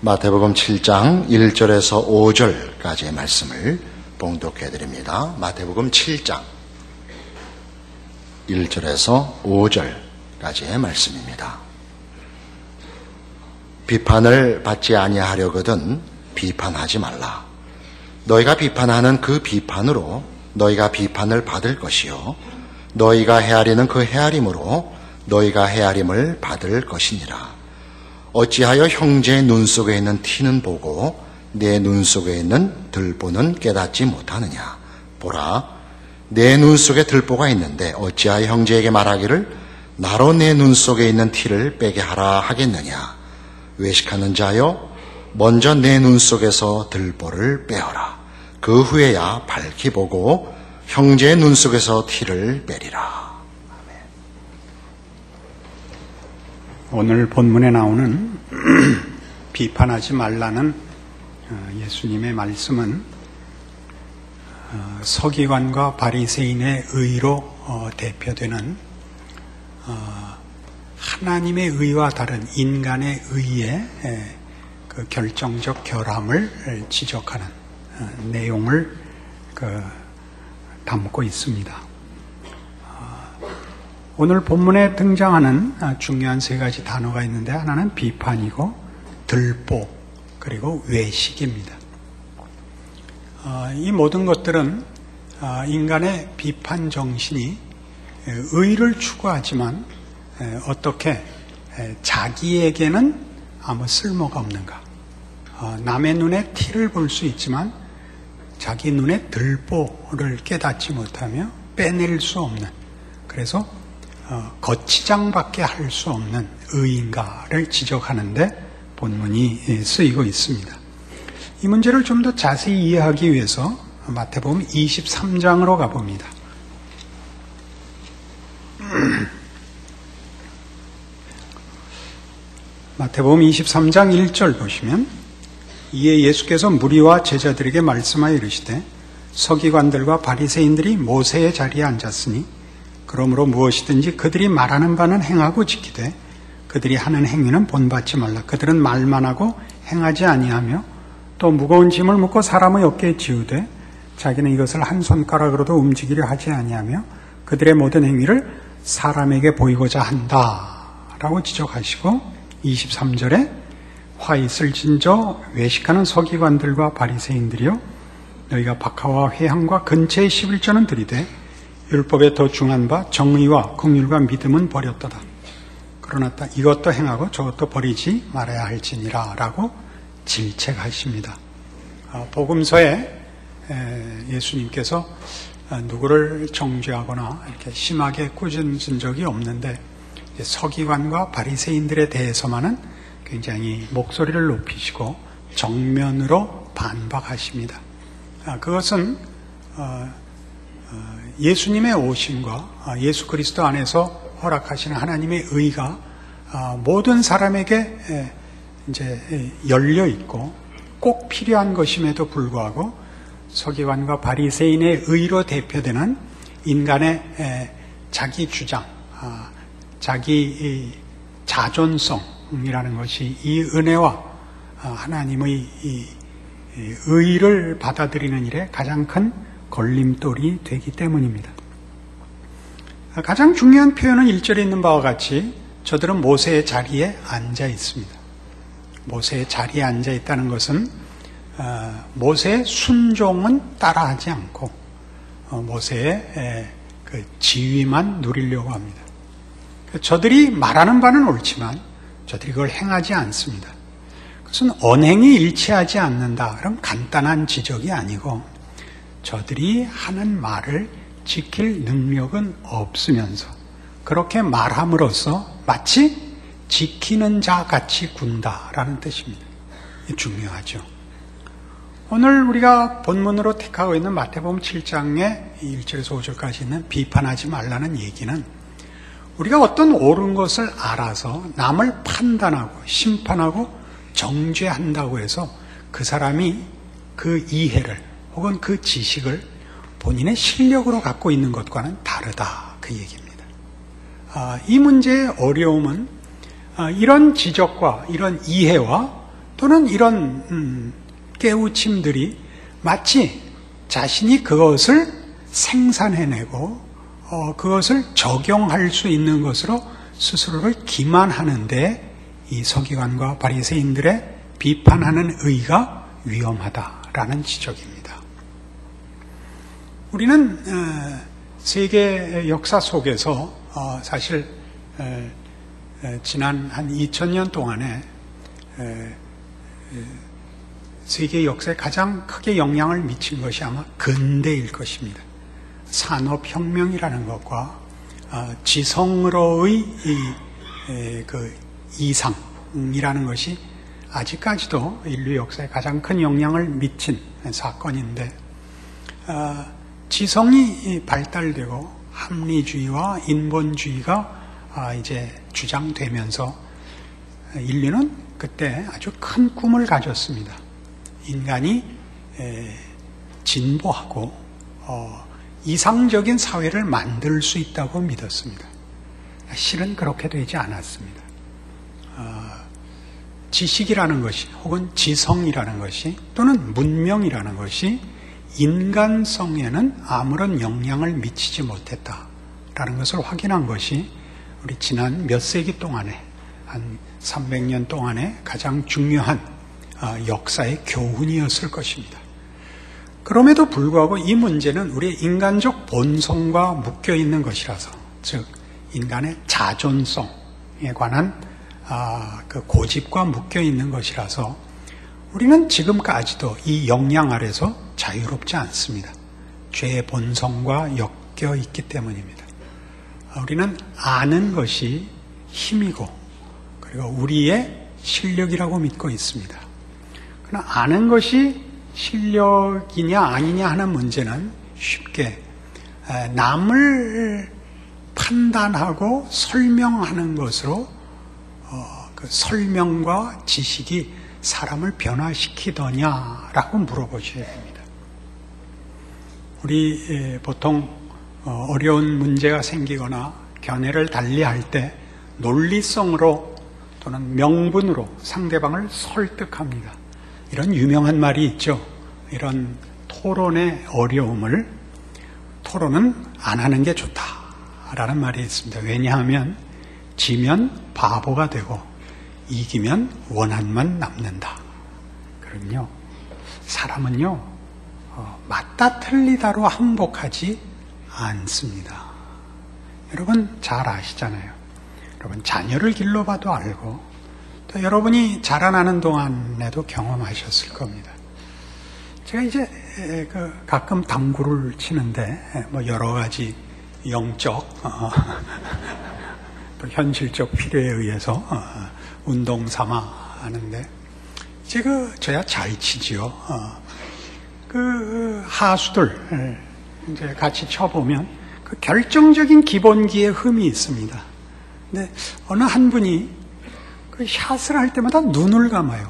마태복음 7장 1절에서 5절까지의 말씀을 봉독해 드립니다. 마태복음 7장 1절에서 5절까지의 말씀입니다. 비판을 받지 아니하려거든 비판하지 말라. 너희가 비판하는 그 비판으로 너희가 비판을 받을 것이요 너희가 헤아리는 그 헤아림으로 너희가 헤아림을 받을 것이니라. 어찌하여 형제의 눈 속에 있는 티는 보고 내 눈 속에 있는 들보는 깨닫지 못하느냐. 보라, 내 눈 속에 들보가 있는데 어찌하여 형제에게 말하기를 나로 내 눈 속에 있는 티를 빼게 하라 하겠느냐. 외식하는 자여, 먼저 내 눈 속에서 들보를 빼어라. 그 후에야 밝히 보고 형제의 눈 속에서 티를 빼리라. 오늘 본문에 나오는 비판하지 말라는 예수님의 말씀은 서기관과 바리새인의 의로 대표되는 하나님의 의와 다른 인간의 의의 그 결정적 결함을 지적하는 내용을 담고 있습니다. 오늘 본문에 등장하는 중요한 세 가지 단어가 있는데 하나는 비판이고 들보 그리고 외식입니다. 이 모든 것들은 인간의 비판 정신이 의를 추구하지만 어떻게 자기에게는 아무 쓸모가 없는가. 남의 눈에 티를 볼 수 있지만 자기 눈에 들보를 깨닫지 못하며 빼낼 수 없는, 그래서 거치장밖에 할 수 없는 의인가를 지적하는데 본문이 쓰이고 있습니다. 이 문제를 좀 더 자세히 이해하기 위해서 마태복음 23장으로 가봅니다. 마태복음 23장 1절 보시면, 이에 예수께서 무리와 제자들에게 말씀하여 이르시되 서기관들과 바리새인들이 모세의 자리에 앉았으니 그러므로 무엇이든지 그들이 말하는 바는 행하고 지키되 그들이 하는 행위는 본받지 말라. 그들은 말만 하고 행하지 아니하며 또 무거운 짐을 묶고 사람의 어깨에 지우되 자기는 이것을 한 손가락으로도 움직이려 하지 아니하며 그들의 모든 행위를 사람에게 보이고자 한다라고 지적하시고 23절에 화 있을 진저 외식하는 서기관들과 바리새인들이여 너희가 박하와 회향과 근처의 11조는 들이되 율법에 더 중한 바 정의와 긍휼과 믿음은 버렸도다. 그러나 이것도 행하고 저것도 버리지 말아야 할지니라 라고 질책하십니다. 복음서에 예수님께서 누구를 정죄하거나 이렇게 심하게 꾸짖은 적이 없는데 서기관과 바리새인들에 대해서만은 굉장히 목소리를 높이시고 정면으로 반박하십니다. 그것은 예수님의 오심과 예수 그리스도 안에서 허락하시는 하나님의 의가 모든 사람에게 이제 열려 있고 꼭 필요한 것임에도 불구하고 서기관과 바리새인의 의로 대표되는 인간의 자기 주장, 자기 자존성이라는 것이 이 은혜와 하나님의 이 의를 받아들이는 일에 가장 큰 걸림돌이 되기 때문입니다. 가장 중요한 표현은 1절에 있는 바와 같이 저들은 모세의 자리에 앉아 있습니다. 모세의 자리에 앉아 있다는 것은 모세의 순종은 따라하지 않고 모세의 그 지위만 누리려고 합니다. 저들이 말하는 바는 옳지만 저들이 그걸 행하지 않습니다. 그것은 언행이 일치하지 않는다. 그럼 간단한 지적이 아니고 저들이 하는 말을 지킬 능력은 없으면서 그렇게 말함으로써 마치 지키는 자 같이 군다라는 뜻입니다. 이게 중요하죠. 오늘 우리가 본문으로 택하고 있는 마태복음 7장의 1절에서 5절까지 있는 비판하지 말라는 얘기는 우리가 어떤 옳은 것을 알아서 남을 판단하고 심판하고 정죄한다고 해서 그 사람이 그 이해를 혹은 그 지식을 본인의 실력으로 갖고 있는 것과는 다르다, 그 얘기입니다. 이 문제의 어려움은 이런 지적과 이런 이해와 또는 이런 깨우침들이 마치 자신이 그것을 생산해내고 그것을 적용할 수 있는 것으로 스스로를 기만하는데 이 서기관과 바리새인들의 비판하는 의가 위험하다라는 지적입니다. 우리는 세계 역사 속에서 사실 지난 한 2000년 동안에 세계 역사에 가장 크게 영향을 미친 것이 아마 근대일 것입니다. 산업혁명이라는 것과 지성으로의 그 이상이라는 것이 아직까지도 인류 역사에 가장 큰 영향을 미친 사건인데, 지성이 발달되고 합리주의와 인본주의가 이제 주장되면서 인류는 그때 아주 큰 꿈을 가졌습니다. 인간이 진보하고 이상적인 사회를 만들 수 있다고 믿었습니다. 실은 그렇게 되지 않았습니다. 지식이라는 것이 혹은 지성이라는 것이 또는 문명이라는 것이 인간성에는 아무런 영향을 미치지 못했다라는 것을 확인한 것이 우리 지난 몇 세기 동안에 한 300년 동안에 가장 중요한 역사의 교훈이었을 것입니다. 그럼에도 불구하고 이 문제는 우리의 인간적 본성과 묶여 있는 것이라서, 즉 인간의 자존성에 관한 그 고집과 묶여 있는 것이라서 우리는 지금까지도 이 영향 아래서 자유롭지 않습니다. 죄의 본성과 엮여 있기 때문입니다. 우리는 아는 것이 힘이고 그리고 우리의 실력이라고 믿고 있습니다. 그러나 아는 것이 실력이냐 아니냐 하는 문제는 쉽게 남을 판단하고 설명하는 것으로 그 설명과 지식이 사람을 변화시키더냐라고 물어보셔야 됩니다. 우리 보통 어려운 문제가 생기거나 견해를 달리할 때 논리성으로 또는 명분으로 상대방을 설득합니다. 이런 유명한 말이 있죠. 이런 토론의 어려움을 토론은 안 하는 게 좋다라는 말이 있습니다. 왜냐하면 지면 바보가 되고 이기면 원한만 남는다. 그럼요, 사람은요 맞다 틀리다로 항복하지 않습니다. 여러분 잘 아시잖아요. 여러분 자녀를 길러봐도 알고 또 여러분이 자라나는 동안에도 경험하셨을 겁니다. 제가 이제 가끔 당구를 치는데 뭐 여러 가지 영적 또 현실적 필요에 의해서 운동 삼아 하는데, 이제 저야 잘 치지요. 그 하수들 이제 같이 쳐보면 그 결정적인 기본기에 흠이 있습니다. 근데 어느 한 분이 그 샷을 할 때마다 눈을 감아요.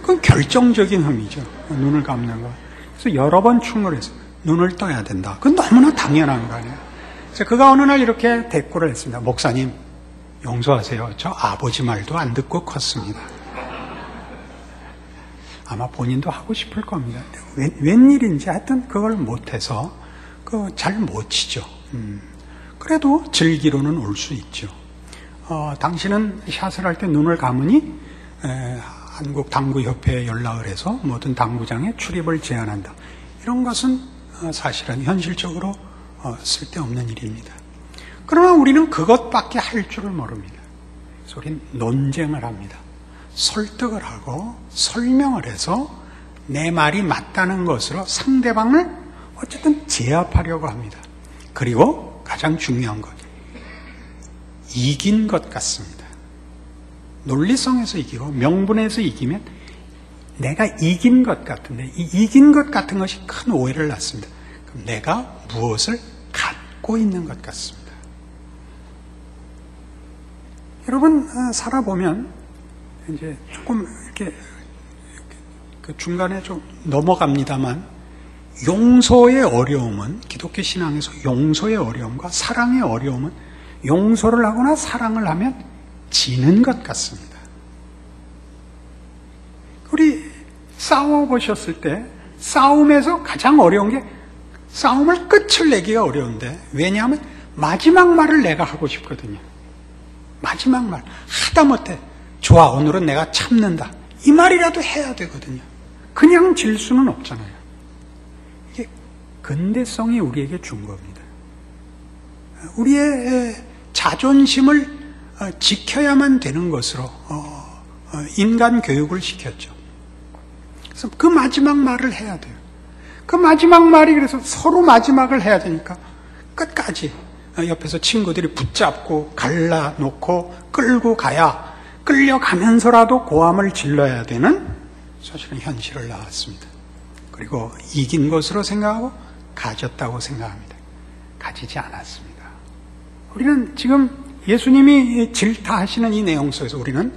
그건 결정적인 흠이죠. 눈을 감는 거. 그래서 여러 번 충고를 했어요. 눈을 떠야 된다. 그건 너무나 당연한 거 아니에요. 그래서 그가 어느 날 이렇게 대꾸를 했습니다. 목사님, 용서하세요. 저 아버지 말도 안 듣고 컸습니다. 아마 본인도 하고 싶을 겁니다. 웬일인지 하여튼 그걸 못해서 잘 못 치죠. 그래도 즐기로는 올 수 있죠. 당신은 샷을 할 때 눈을 감으니 한국 당구협회에 연락을 해서 모든 당구장에 출입을 제한한다. 이런 것은 사실은 현실적으로 쓸데없는 일입니다. 그러나 우리는 그것밖에 할 줄을 모릅니다. 그래서 우리는 논쟁을 합니다. 설득을 하고 설명을 해서 내 말이 맞다는 것으로 상대방을 어쨌든 제압하려고 합니다. 그리고 가장 중요한 것, 이긴 것 같습니다. 논리성에서 이기고 명분에서 이기면 내가 이긴 것 같은데, 이 이긴 것 같은 것이 큰 오해를 낳습니다. 그럼 내가 무엇을 갖고 있는 것 같습니다. 여러분 살아보면 이제 조금 이렇게 그 중간에 좀 넘어갑니다만, 용서의 어려움은, 기독교 신앙에서 용서의 어려움과 사랑의 어려움은 용서를 하거나 사랑을 하면 지는 것 같습니다. 싸워보셨을 때 싸움에서 가장 어려운 게 싸움을 끝을 내기가 어려운데, 왜냐하면 마지막 말을 내가 하고 싶거든요. 마지막 말. 하다못해 좋아, 오늘은 내가 참는다, 이 말이라도 해야 되거든요. 그냥 질 수는 없잖아요. 이게 근대성이 우리에게 준 겁니다. 우리의 자존심을 지켜야만 되는 것으로 인간 교육을 시켰죠. 그래서 그 마지막 말을 해야 돼요. 그 마지막 말이, 그래서 서로 마지막을 해야 되니까 끝까지 옆에서 친구들이 붙잡고 갈라놓고 끌고 가야, 끌려가면서라도 고함을 질러야 되는 사실은 현실을 낳았습니다. 그리고 이긴 것으로 생각하고 가졌다고 생각합니다. 가지지 않았습니다. 우리는 지금 예수님이 질타하시는 이 내용 속에서 우리는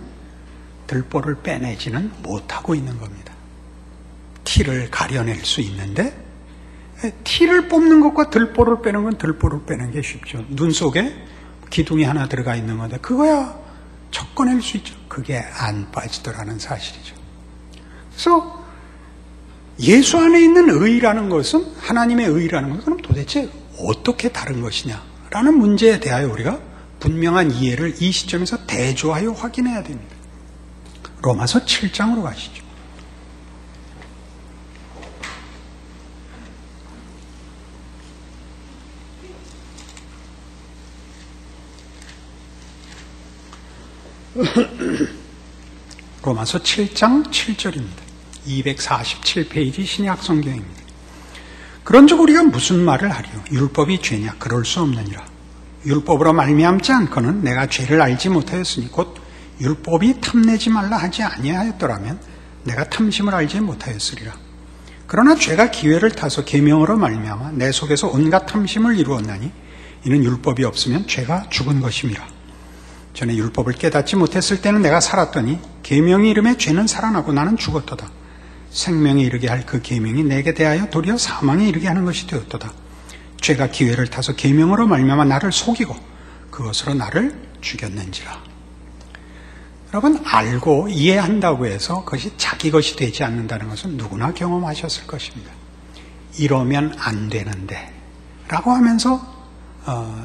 들보를 빼내지는 못하고 있는 겁니다. 티를 가려낼 수 있는데, 티를 뽑는 것과 들보를 빼는 건 들보를 빼는 게 쉽죠. 눈 속에 기둥이 하나 들어가 있는 건데 그거야 척꺼낼 수 있죠. 그게 안 빠지더라는 사실이죠. 그래서 예수 안에 있는 의라는 것은, 하나님의 의라는 것은 그럼 도대체 어떻게 다른 것이냐라는 문제에 대하여 우리가 분명한 이해를 이 시점에서 대조하여 확인해야 됩니다. 로마서 7장으로 가시죠. 로마서 7장 7절입니다. 247페이지 신약 성경입니다. 그런즉 우리가 무슨 말을 하리요? 율법이 죄냐? 그럴 수 없느니라. 율법으로 말미암지 않고는 내가 죄를 알지 못하였으니 곧 율법이 탐내지 말라 하지 아니하였더라면 내가 탐심을 알지 못하였으리라. 그러나 죄가 기회를 타서 계명으로 말미암아 내 속에서 온갖 탐심을 이루었나니 이는 율법이 없으면 죄가 죽은 것임이라. 전에 율법을 깨닫지 못했을 때는 내가 살았더니 계명이 이름에 죄는 살아나고 나는 죽었도다. 생명에 이르게 할 그 계명이 내게 대하여 도리어 사망에 이르게 하는 것이 되었도다. 죄가 기회를 타서 계명으로 말미암아 나를 속이고 그것으로 나를 죽였는지라. 여러분, 알고 이해한다고 해서 그것이 자기 것이 되지 않는다는 것은 누구나 경험하셨을 것입니다. 이러면 안 되는데 라고 하면서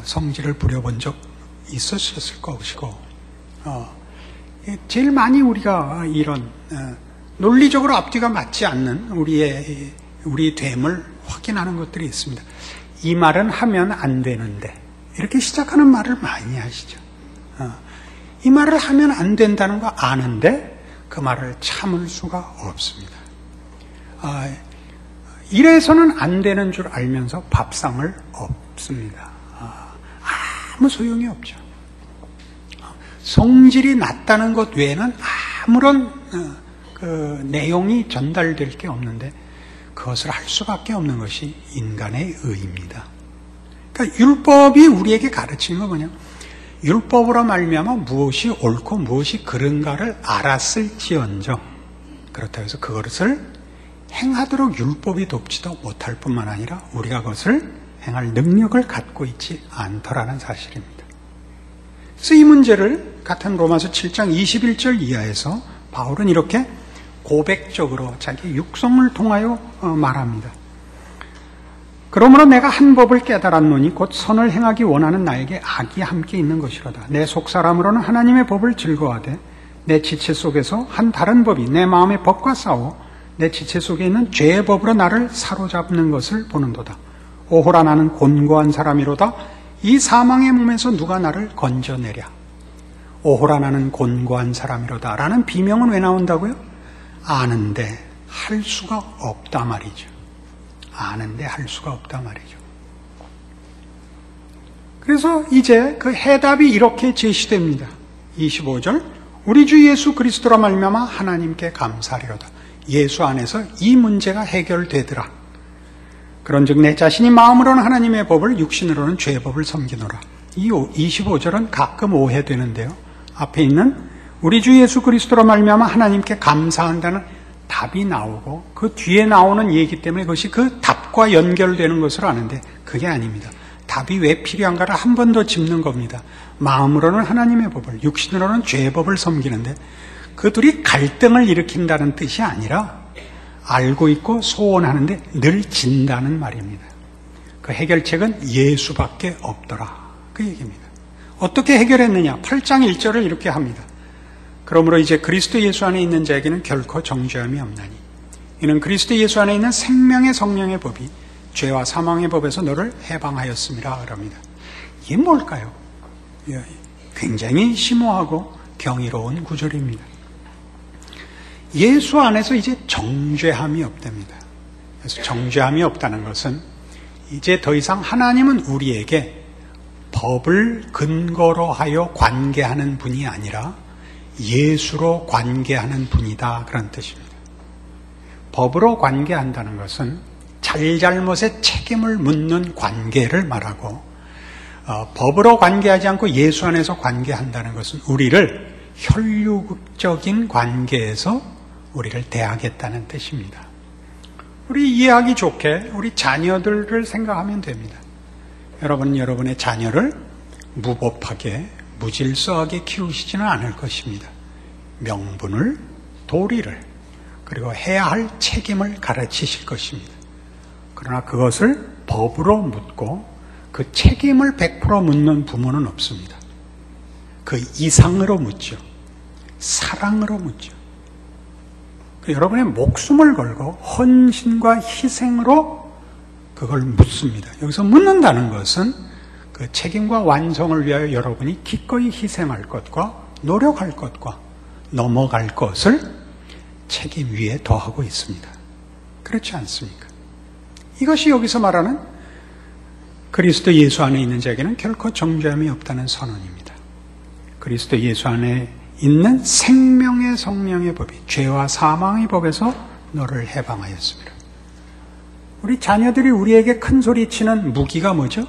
성질을 부려본 적 있었을 것이고, 제일 많이 우리가 이런 논리적으로 앞뒤가 맞지 않는 우리 됨을 확인하는 것들이 있습니다. 이 말은 하면 안 되는데, 이렇게 시작하는 말을 많이 하시죠. 이 말을 하면 안 된다는 거 아는데 그 말을 참을 수가 없습니다. 이래서는 안 되는 줄 알면서 밥상을 엎습니다. 아무 소용이 없죠. 성질이 낮다는 것 외에는 아무런 그 내용이 전달될 게 없는데 그것을 할 수밖에 없는 것이 인간의 의입니다. 그러니까 율법이 우리에게 가르치는 건 뭐냐? 율법으로 말미암아 무엇이 옳고 무엇이 그른가를 알았을지언정, 그렇다고 해서 그것을 행하도록 율법이 돕지도 못할 뿐만 아니라 우리가 그것을 행할 능력을 갖고 있지 않더라는 사실입니다. 그래서 이 문제를 같은 로마서 7장 21절 이하에서 바울은 이렇게 고백적으로 자기 육성을 통하여 말합니다. 그러므로 내가 한 법을 깨달았노니 곧 선을 행하기 원하는 나에게 악이 함께 있는 것이로다. 내 속사람으로는 하나님의 법을 즐거워하되 내 지체 속에서 한 다른 법이 내 마음의 법과 싸워 내 지체 속에 있는 죄의 법으로 나를 사로잡는 것을 보는도다. 오호라, 나는 곤고한 사람이로다. 이 사망의 몸에서 누가 나를 건져내랴. 오호라, 나는 곤고한 사람이로다 라는 비명은 왜 나온다고요? 아는데 할 수가 없다 말이죠. 아는데 할 수가 없다 말이죠. 그래서 이제 그 해답이 이렇게 제시됩니다. 25절, 우리 주 예수 그리스도로 말미암아 하나님께 감사하리로다. 예수 안에서 이 문제가 해결되더라. 그런즉 내 자신이 마음으로는 하나님의 법을, 육신으로는 죄의 법을 섬기노라. 이 25절은 가끔 오해되는데요. 앞에 있는 우리 주 예수 그리스도로 말미암아 하나님께 감사한다는 답이 나오고 그 뒤에 나오는 얘기 때문에 그것이 그 답과 연결되는 것으로 아는데 그게 아닙니다. 답이 왜 필요한가를 한 번 더 짚는 겁니다. 마음으로는 하나님의 법을, 육신으로는 죄의 법을 섬기는데 그 둘이 갈등을 일으킨다는 뜻이 아니라 알고 있고 소원하는데 늘 진다는 말입니다. 그 해결책은 예수밖에 없더라. 그 얘기입니다. 어떻게 해결했느냐? 8장 1절을 이렇게 합니다. 그러므로 이제 그리스도 예수 안에 있는 자에게는 결코 정죄함이 없나니 이는 그리스도 예수 안에 있는 생명의 성령의 법이 죄와 사망의 법에서 너를 해방하였음이라 그럽니다. 이게 뭘까요? 굉장히 심오하고 경이로운 구절입니다. 예수 안에서 이제 정죄함이 없답니다. 그래서 정죄함이 없다는 것은 이제 더 이상 하나님은 우리에게 법을 근거로 하여 관계하는 분이 아니라 예수로 관계하는 분이다, 그런 뜻입니다. 법으로 관계한다는 것은 잘잘못의 책임을 묻는 관계를 말하고, 법으로 관계하지 않고 예수 안에서 관계한다는 것은 우리를 혈육적인 관계에서 우리를 대하겠다는 뜻입니다. 우리 이해하기 좋게 우리 자녀들을 생각하면 됩니다. 여러분은 여러분의 자녀를 무법하게, 무질서하게 키우시지는 않을 것입니다. 명분을, 도리를, 그리고 해야 할 책임을 가르치실 것입니다. 그러나 그것을 법으로 묻고 그 책임을 100% 묻는 부모는 없습니다. 그 이상으로 묻죠. 사랑으로 묻죠. 여러분의 목숨을 걸고 헌신과 희생으로 그걸 묻습니다. 여기서 묻는다는 것은 그 책임과 완성을 위하여 여러분이 기꺼이 희생할 것과 노력할 것과 넘어갈 것을 책임 위에 더하고 있습니다. 그렇지 않습니까? 이것이 여기서 말하는 그리스도 예수 안에 있는 자에게는 결코 정죄함이 없다는 선언입니다. 그리스도 예수 안에 있는 생명의 성령의 법이 죄와 사망의 법에서 너를 해방하였습니다. 우리 자녀들이 우리에게 큰 소리치는 무기가 뭐죠?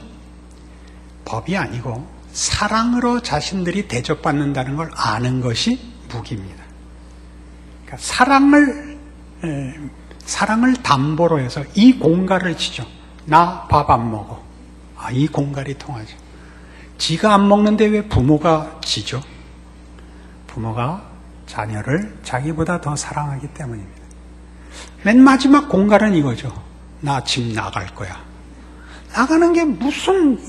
법이 아니고 사랑으로 자신들이 대접받는다는 걸 아는 것이 무기입니다. 그러니까 사랑을 담보로 해서 이 공갈을 치죠. 나 밥 안 먹어. 이 공갈이 통하죠. 지가 안 먹는데 왜 부모가 지죠? 부모가 자녀를 자기보다 더 사랑하기 때문입니다. 맨 마지막 공갈은 이거죠. 나 집 나갈 거야. 나가는 게 무슨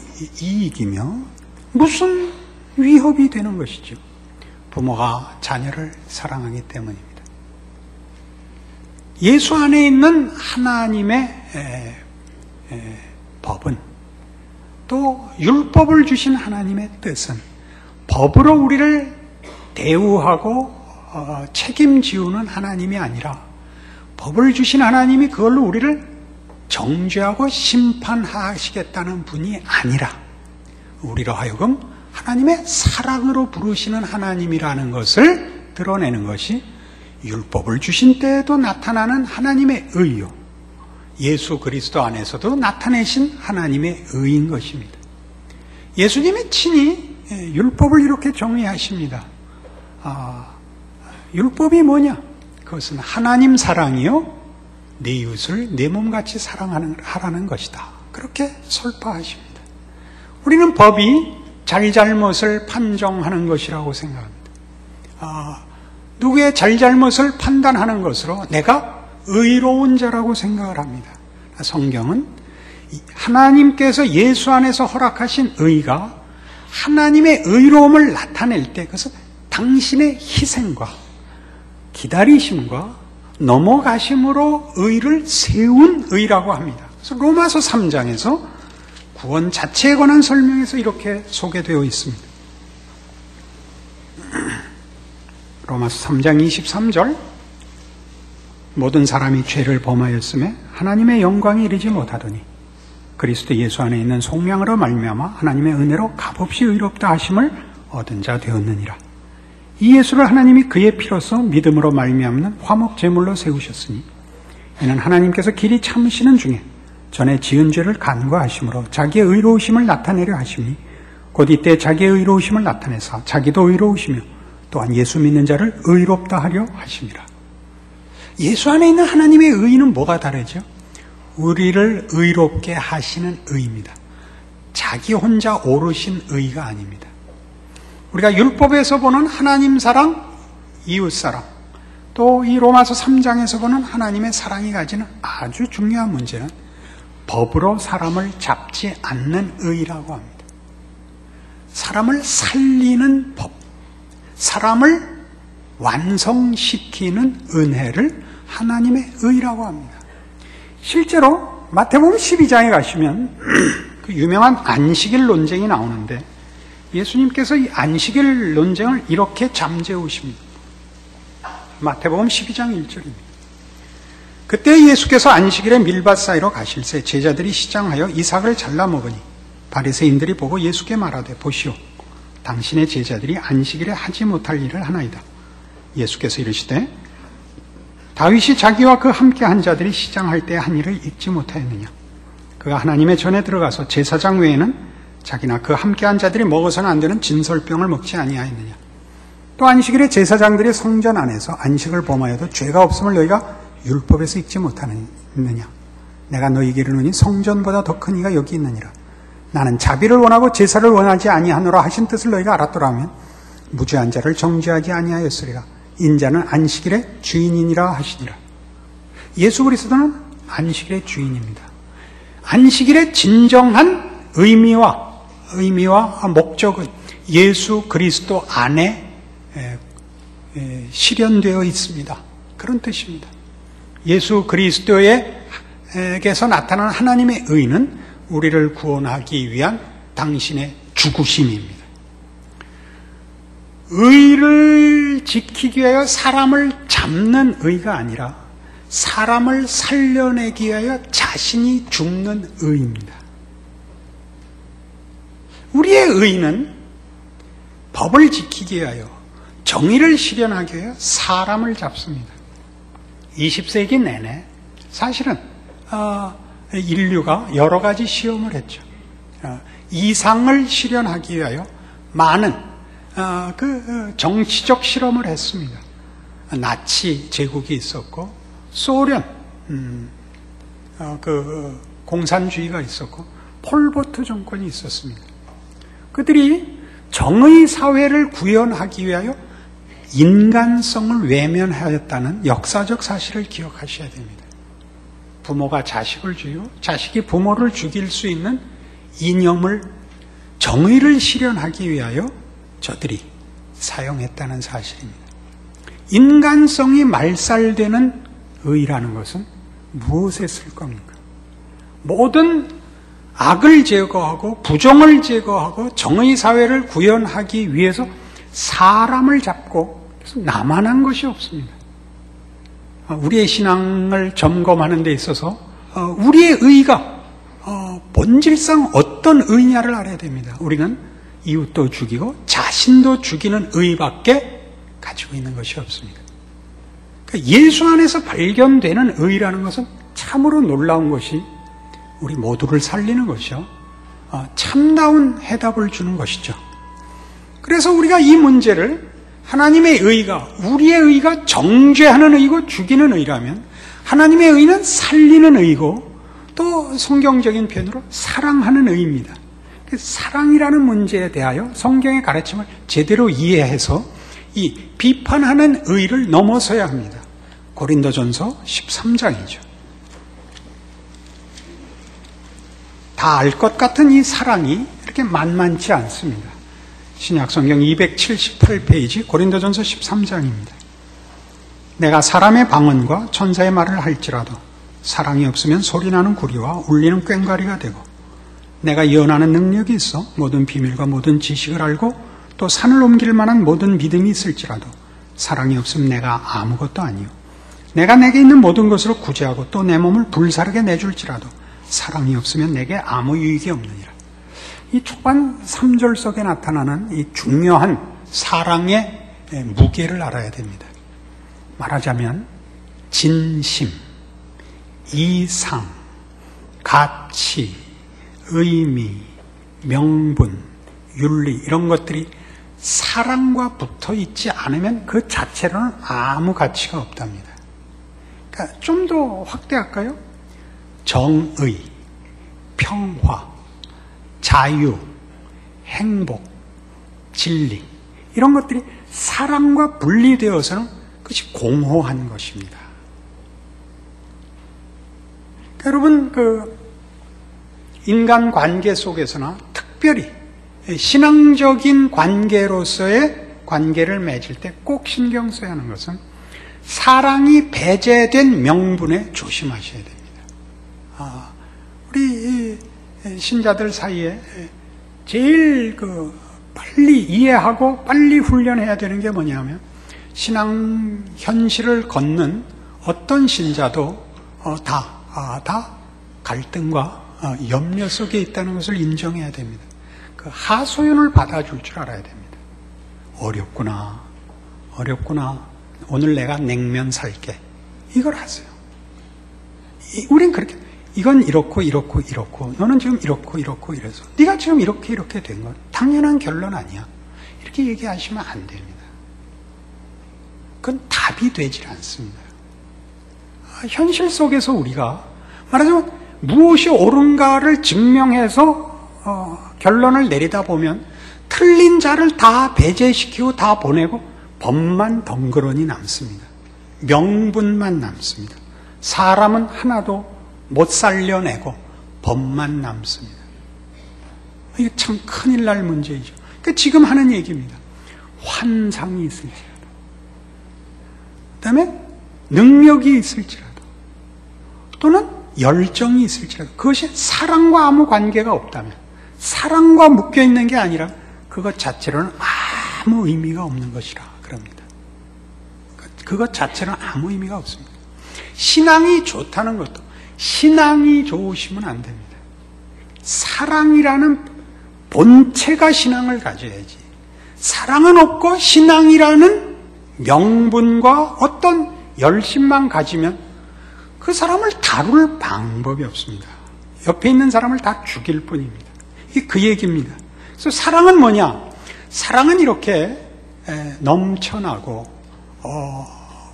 이익이며 무슨 위협이 되는 것이죠. 부모가 자녀를 사랑하기 때문입니다. 예수 안에 있는 하나님의 법은, 또 율법을 주신 하나님의 뜻은 법으로 우리를 대우하고 책임지우는 하나님이 아니라 법을 주신 하나님이 그걸로 우리를 정죄하고 심판하시겠다는 분이 아니라 우리로 하여금 하나님의 사랑으로 부르시는 하나님이라는 것을 드러내는 것이 율법을 주신 때에도 나타나는 하나님의 의요, 예수 그리스도 안에서도 나타내신 하나님의 의인 것입니다. 예수님이 친히 율법을 이렇게 정의하십니다. 율법이 뭐냐? 그것은 하나님 사랑이요, 내 이웃을 내 몸같이 사랑하라는 것이다. 그렇게 설파하십니다. 우리는 법이 잘잘못을 판정하는 것이라고 생각합니다. 누구의 잘잘못을 판단하는 것으로 내가 의로운 자라고 생각을 합니다. 성경은 하나님께서 예수 안에서 허락하신 의가 하나님의 의로움을 나타낼 때 그것은 당신의 희생과 기다리심과 넘어가심으로 의를 세운 의라고 합니다. 그래서 로마서 3장에서 구원 자체에 관한 설명에서 이렇게 소개되어 있습니다. 로마서 3장 23절, 모든 사람이 죄를 범하였음에 하나님의 영광이 이르지 못하더니 그리스도 예수 안에 있는 속량으로 말미암아 하나님의 은혜로 값없이 의롭다 하심을 얻은 자 되었느니라. 이 예수를 하나님이 그의 피로써 믿음으로 말미암는 화목 제물로 세우셨으니 이는 하나님께서 길이 참으시는 중에 전에 지은 죄를 간과하심으로 자기의 의로우심을 나타내려 하심이 곧 이때 자기의 의로우심을 나타내사 자기도 의로우시며 또한 예수 믿는 자를 의롭다 하려 하심이라. 예수 안에 있는 하나님의 의는 뭐가 다르죠? 우리를 의롭게 하시는 의입니다. 자기 혼자 오르신 의가 아닙니다. 우리가 율법에서 보는 하나님 사랑, 이웃 사랑, 또 이 로마서 3장에서 보는 하나님의 사랑이 가지는 아주 중요한 문제는 법으로 사람을 잡지 않는 의라고 합니다. 사람을 살리는 법, 사람을 완성시키는 은혜를 하나님의 의라고 합니다. 실제로 마태복음 12장에 가시면 그 유명한 안식일 논쟁이 나오는데 예수님께서 이 안식일 논쟁을 이렇게 잠재우십니다. 마태복음 12장 1절입니다. 그때 예수께서 안식일에 밀밭 사이로 가실새 제자들이 시장하여 이삭을 잘라 먹으니 바리새인들이 보고 예수께 말하되 보시오 당신의 제자들이 안식일에 하지 못할 일을 하나이다. 예수께서 이르시되 다윗이 자기와 그 함께 한 자들이 시장할 때 한 일을 잊지 못하였느냐. 그가 하나님의 전에 들어가서 제사장 외에는 자기나 그 함께 한 자들이 먹어서는 안 되는 진설병을 먹지 아니하였느냐. 또 안식일에 제사장들이 성전 안에서 안식을 범하여도 죄가 없음을 너희가 율법에서 읽지 못하느냐. 내가 너희에게 이르노니 성전보다 더 큰 이가 여기 있느니라. 나는 자비를 원하고 제사를 원하지 아니하노라 하신 뜻을 너희가 알았더라 하면 무죄한 자를 정죄하지 아니하였으리라. 인자는 안식일의 주인이니라 하시니라. 예수 그리스도는 안식일의 주인입니다. 안식일의 진정한 의미와 목적은 예수 그리스도 안에 실현되어 있습니다. 그런 뜻입니다. 예수 그리스도에게서 나타나는 하나님의 의는 우리를 구원하기 위한 당신의 죽으심입니다. 의를 지키기 위하여 사람을 잡는 의가 아니라 사람을 살려내기 위하여 자신이 죽는 의입니다. 우리의 의는 법을 지키기 위하여 정의를 실현하기 위하여 사람을 잡습니다. 20세기 내내 사실은 인류가 여러 가지 시험을 했죠. 이상을 실현하기 위하여 많은 정치적 실험을 했습니다. 나치 제국이 있었고 소련 공산주의가 있었고 폴포트 정권이 있었습니다. 그들이 정의 사회를 구현하기 위하여 인간성을 외면하였다는 역사적 사실을 기억하셔야 됩니다. 부모가 자식을 죽이고 자식이 부모를 죽일 수 있는 이념을 정의를 실현하기 위하여 저들이 사용했다는 사실입니다. 인간성이 말살되는 의라는 것은 무엇에 쓸 겁니까? 모든 악을 제거하고 부정을 제거하고 정의 사회를 구현하기 위해서 사람을 잡고 나만한 것이 없습니다. 우리의 신앙을 점검하는 데 있어서 우리의 의가 본질상 어떤 의냐를 알아야 됩니다. 우리는 이웃도 죽이고 자신도 죽이는 의밖에 가지고 있는 것이 없습니다. 그러니까 예수 안에서 발견되는 의라는 것은 참으로 놀라운 것이 우리 모두를 살리는 것이요. 참다운 해답을 주는 것이죠. 그래서 우리가 이 문제를 하나님의 의가, 우리의 의가 정죄하는 의고 죽이는 의라면 하나님의 의는 살리는 의고 또 성경적인 표현으로 사랑하는 의입니다. 사랑이라는 문제에 대하여 성경의 가르침을 제대로 이해해서 이 비판하는 의를 넘어서야 합니다. 고린도전서 13장이죠. 다 알 것 같은 이 사랑이 이렇게 만만치 않습니다. 신약성경 278페이지 고린도전서 13장입니다. 내가 사람의 방언과 천사의 말을 할지라도 사랑이 없으면 소리나는 구리와 울리는 꽹과리가 되고 내가 예언하는 능력이 있어 모든 비밀과 모든 지식을 알고 또 산을 옮길 만한 모든 믿음이 있을지라도 사랑이 없으면 내가 아무것도 아니요 내가 내게 있는 모든 것으로 구제하고 또 내 몸을 불사르게 내줄지라도 사랑이 없으면 내게 아무 유익이 없느니라. 이 초반 3절 속에 나타나는 이 중요한 사랑의 무게를 알아야 됩니다. 말하자면 진심, 이상, 가치, 의미, 명분, 윤리 이런 것들이 사랑과 붙어 있지 않으면 그 자체로는 아무 가치가 없답니다. 그러니까 좀 더 확대할까요? 정의, 평화, 자유, 행복, 진리 이런 것들이 사랑과 분리되어서는 그것이 공허한 것입니다. 여러분, 인간 관계 속에서나 특별히 신앙적인 관계로서의 관계를 맺을 때 꼭 신경 써야 하는 것은 사랑이 배제된 명분에 조심하셔야 됩니다. 우리 신자들 사이에 제일 빨리 이해하고 빨리 훈련해야 되는 게 뭐냐면, 신앙 현실을 걷는 어떤 신자도 다 갈등과 염려 속에 있다는 것을 인정해야 됩니다. 그 하소연을 받아줄 줄 알아야 됩니다. 어렵구나. 오늘 내가 냉면 살게. 이걸 하세요. 우린 그렇게, 이건 이렇고 너는 지금 이렇고 이래서 네가 지금 이렇게 된 건 당연한 결론 아니야. 이렇게 얘기하시면 안 됩니다. 그건 답이 되질 않습니다. 현실 속에서 우리가 말하자면 무엇이 옳은가를 증명해서 결론을 내리다 보면 틀린 자를 다 배제시키고 다 보내고 법만 덩그러니 남습니다. 명분만 남습니다. 사람은 하나도 못 살려내고 법만 남습니다. 이게 참 큰일 날 문제이죠. 그러니까 지금 하는 얘기입니다. 환상이 있을지라도, 그 다음에 능력이 있을지라도, 또는 열정이 있을지라도, 그것이 사랑과 아무 관계가 없다면, 사랑과 묶여있는 게 아니라 그것 자체로는 아무 의미가 없는 것이라 그럽니다. 그것 자체는 아무 의미가 없습니다. 신앙이 좋다는 것도 신앙이 좋으시면 안 됩니다. 사랑이라는 본체가 신앙을 가져야지, 사랑은 없고 신앙이라는 명분과 어떤 열심만 가지면 그 사람을 다룰 방법이 없습니다. 옆에 있는 사람을 다 죽일 뿐입니다. 이게 그 얘기입니다. 그래서 사랑은 뭐냐? 사랑은 이렇게 넘쳐나고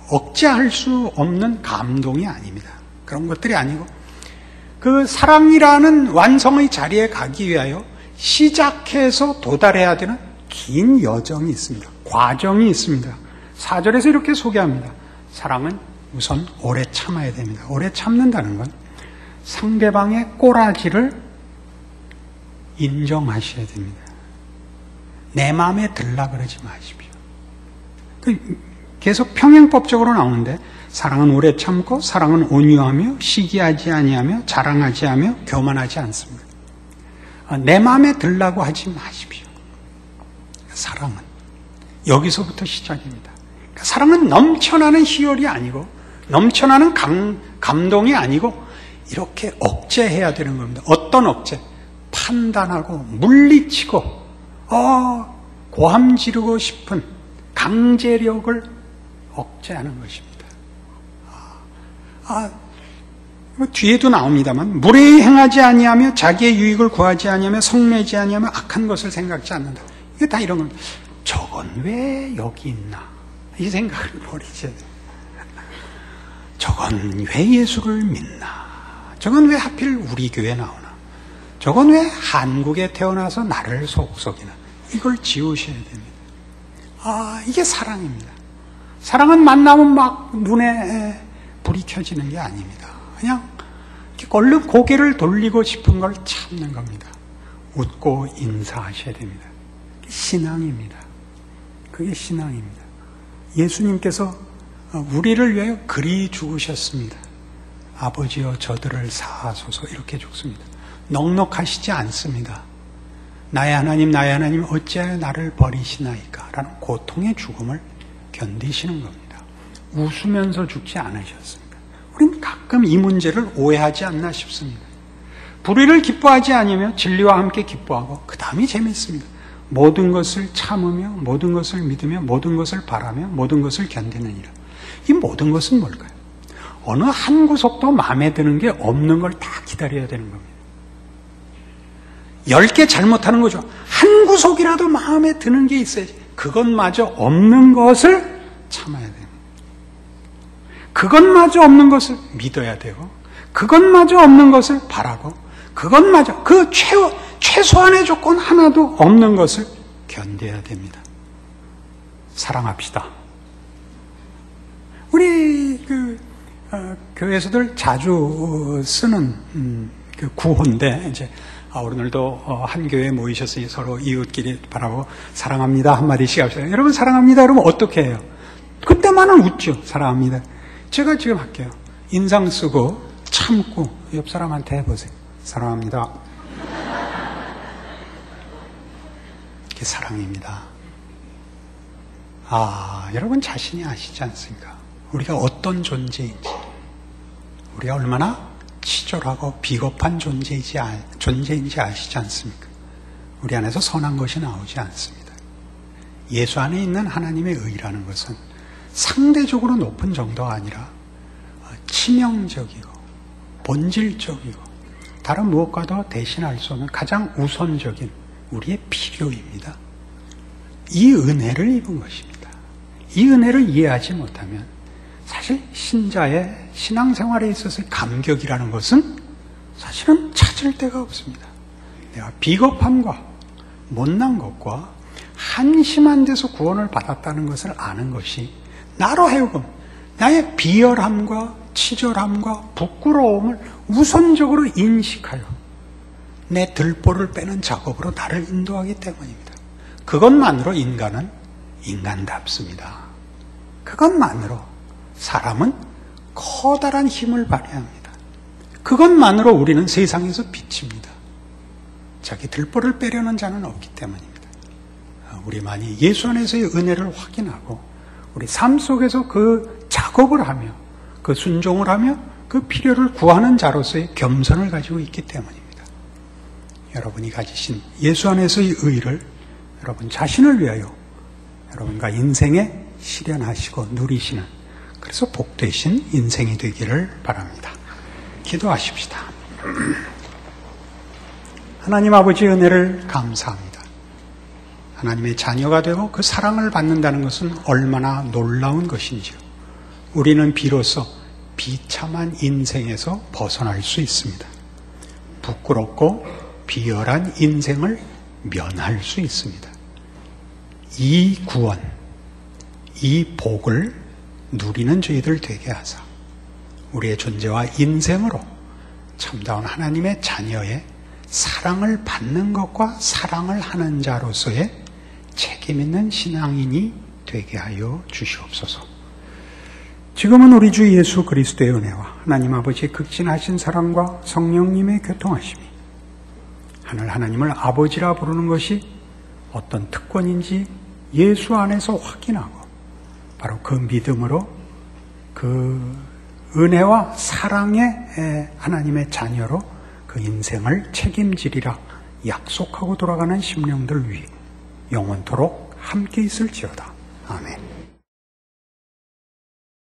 억제할 수 없는 감동이 아닙니다. 그런 것들이 아니고, 그 사랑이라는 완성의 자리에 가기 위하여 시작해서 도달해야 되는 긴 여정이 있습니다. 과정이 있습니다. 4절에서 이렇게 소개합니다. 사랑은 우선 오래 참아야 됩니다. 오래 참는다는 건 상대방의 꼬라지를 인정하셔야 됩니다. 내 마음에 들라 그러지 마십시오. 계속 평행법적으로 나오는데, 사랑은 오래 참고, 사랑은 온유하며, 시기하지 아니하며, 자랑하지 하며, 교만하지 않습니다. 내 마음에 들라고 하지 마십시오. 사랑은 여기서부터 시작입니다. 사랑은 넘쳐나는 희열이 아니고, 넘쳐나는 감동이 아니고, 이렇게 억제해야 되는 겁니다. 어떤 억제? 판단하고 물리치고 고함 지르고 싶은 강제력을 억제하는 것입니다. 뒤에도 나옵니다만, 무례히 행하지 아니하며, 자기의 유익을 구하지 아니하며, 성내지 아니하며, 악한 것을 생각지 않는다. 이게 다 이런 겁니다. 저건 왜 여기 있나? 이 생각을 버리셔야 돼요. 저건 왜 예수를 믿나? 저건 왜 하필 우리 교회에 나오나? 저건 왜 한국에 태어나서 나를 속속이나? 이걸 지우셔야 됩니다. 이게 사랑입니다. 사랑은 만나면 막 눈에 불이 켜지는 게 아닙니다. 그냥 얼른 고개를 돌리고 싶은 걸 참는 겁니다. 웃고 인사하셔야 됩니다. 신앙입니다. 그게 신앙입니다. 예수님께서 우리를 위하여 그리 죽으셨습니다. 아버지여 저들을 사하소서, 이렇게 죽습니다. 넉넉하시지 않습니다. 나의 하나님 어찌하여 나를 버리시나이까? 라는 고통의 죽음을 견디시는 겁니다. 웃으면서 죽지 않으셨습니다. 우린 가끔 이 문제를 오해하지 않나 싶습니다. 불의를 기뻐하지 않으며 진리와 함께 기뻐하고, 그 다음이 재밌습니다. 모든 것을 참으며, 모든 것을 믿으며, 모든 것을 바라며, 모든 것을 견디느니라. 이 모든 것은 뭘까요? 어느 한 구석도 마음에 드는 게 없는 걸 다 기다려야 되는 겁니다. 10개 잘못하는 거죠. 한 구석이라도 마음에 드는 게 있어야지. 그것마저 없는 것을 참아야 됩니다. 그것마저 없는 것을 믿어야 되고, 그것마저 없는 것을 바라고, 그것마저 그 최소한의 조건 하나도 없는 것을 견뎌야 됩니다. 사랑합시다. 교회에서들 자주 쓰는 그 구호인데, 이제 오늘도 한 교회에 모이셔서 서로 이웃끼리 바라보고 사랑합니다 한마디씩 합시다. 여러분 사랑합니다 그러면 어떻게 해요? 그때만은 웃죠. 사랑합니다. 제가 지금 할게요. 인상 쓰고 참고 옆 사람한테 해보세요. 사랑합니다. 이게 사랑입니다. 여러분 자신이 아시지 않습니까? 우리가 어떤 존재인지, 우리가 얼마나 치졸하고 비겁한 존재인지 아시지 않습니까? 우리 안에서 선한 것이 나오지 않습니다. 예수 안에 있는 하나님의 의라는 것은 상대적으로 높은 정도가 아니라 치명적이고 본질적이고 다른 무엇과도 대신할 수 없는 가장 우선적인 우리의 필요입니다. 이 은혜를 입은 것입니다. 이 은혜를 이해하지 못하면 사실 신자의 신앙생활에 있어서의 감격이라는 것은 사실은 찾을 데가 없습니다. 내가 비겁함과 못난 것과 한심한 데서 구원을 받았다는 것을 아는 것이 나로 하여금 나의 비열함과 치졸함과 부끄러움을 우선적으로 인식하여 내 들보를 빼는 작업으로 나를 인도하기 때문입니다. 그것만으로 인간은 인간답습니다. 그것만으로 사람은 커다란 힘을 발휘합니다. 그것만으로 우리는 세상에서 빛입니다. 자기 들보를 빼려는 자는 없기 때문입니다. 우리만이 예수 안에서의 은혜를 확인하고 우리 삶 속에서 그 작업을 하며 그 순종을 하며 그 필요를 구하는 자로서의 겸손을 가지고 있기 때문입니다. 여러분이 가지신 예수 안에서의 의를 여러분 자신을 위하여 여러분과 인생에 실현하시고 누리시는, 그래서 복되신 인생이 되기를 바랍니다. 기도하십시다. 하나님 아버지의 은혜를 감사합니다. 하나님의 자녀가 되고 그 사랑을 받는다는 것은 얼마나 놀라운 것인지요. 우리는 비로소 비참한 인생에서 벗어날 수 있습니다. 부끄럽고 비열한 인생을 면할 수 있습니다. 이 구원, 이 복을 누리는 저희들 되게 하사 우리의 존재와 인생으로 참다운 하나님의 자녀의 사랑을 받는 것과 사랑을 하는 자로서의 책임 있는 신앙인이 되게 하여 주시옵소서. 지금은 우리 주 예수 그리스도의 은혜와 하나님 아버지의 극진하신 사랑과 성령님의 교통하심이, 하늘 하나님을 아버지라 부르는 것이 어떤 특권인지 예수 안에서 확인하고 바로 그 믿음으로 그 은혜와 사랑의 하나님의 자녀로 그 인생을 책임지리라 약속하고 돌아가는 심령들 위해 영원토록 함께 있을지어다. 아멘.